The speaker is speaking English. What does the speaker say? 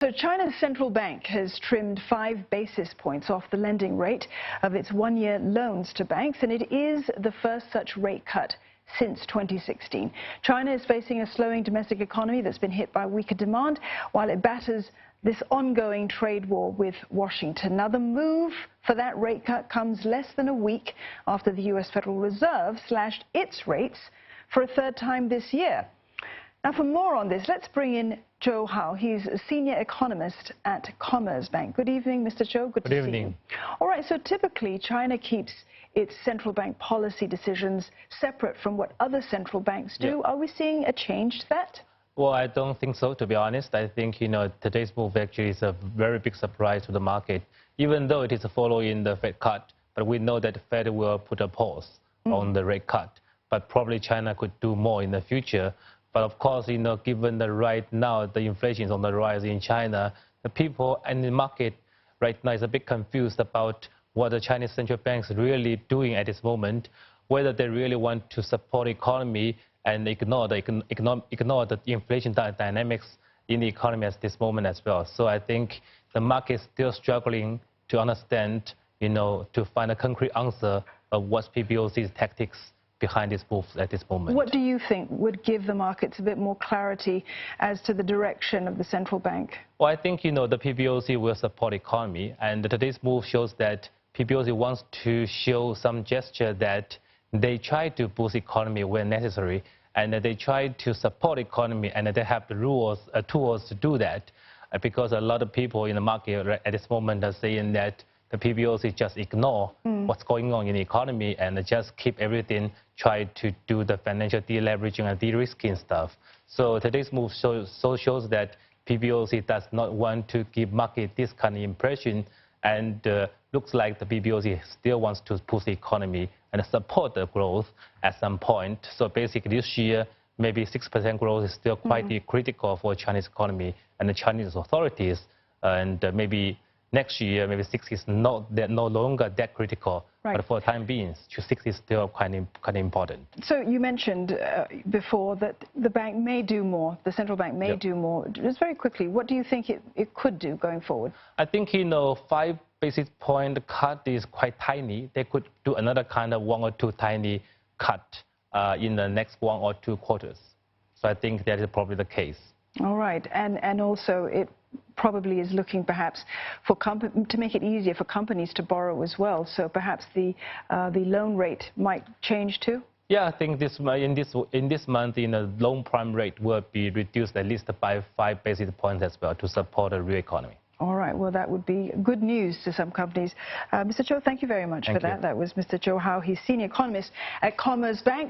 So China's central bank has trimmed 5 basis points off the lending rate of its one-year loans to banks, and it is the first such rate cut since 2016. China is facing a slowing domestic economy that's been hit by weaker demand, while it batters this ongoing trade war with Washington. Now, the move for that rate cut comes less than a week after the U.S. Federal Reserve slashed its rates for a third time this year. Now, for more on this, let's bring in Zhou Hao. He's a senior economist at Commerzbank. Good evening, Mr. Zhou. Good to see you. All right, so typically China keeps its central bank policy decisions separate from what other central banks do. Yep. Are we seeing a change to that? Well, I don't think so, to be honest. I think, today's move actually is a very big surprise to the market, even though it is following the Fed cut. But we know that the Fed will put a pause on the rate cut. But probably China could do more in the future. But of course, given that right now the inflation is on the rise in China, the people and the market right now is a bit confused about what the Chinese central bank is really doing at this moment, whether they really want to support the economy and ignore the inflation dynamics in the economy at this moment as well. So I think the market is still struggling to understand, to find a concrete answer of what's PBOC's tactics behind this move at this moment. What do you think would give the markets a bit more clarity as to the direction of the central bank? Well, I think, the PBOC will support the economy, and today's move shows that PBOC wants to show some gesture that they try to boost the economy when necessary, and they try to support the economy, and they have the tools to do that, because a lot of people in the market at this moment are saying that the PBOC just ignore what's going on in the economy and just keep everything, try to do the financial deleveraging and de-risking stuff. So today's move shows that PBOC does not want to give market this kind of impression, and looks like the PBOC still wants to push the economy and support the growth at some point. So basically this year, maybe 6% growth is still quite critical for Chinese economy and the Chinese authorities, and maybe next year, maybe 6 is no longer that critical, but for the time being, 6 is still kind of important. So you mentioned before that the bank may do more, the central bank may do more. Just very quickly, what do you think it could do going forward? I think, 5 basis point cut is quite tiny. They could do another kind of 1 or 2 tiny cut in the next 1 or 2 quarters. So I think that is probably the case. All right, and also it probably is looking perhaps for to make it easier for companies to borrow as well. So perhaps the loan rate might change too. Yeah, I think in this month, the loan prime rate will be reduced at least by 5 basis points as well to support the real economy. All right, well, that would be good news to some companies. Mr. Zhou, thank you very much for that. That was Mr. Zhou Hao. He's senior economist at Commerzbank.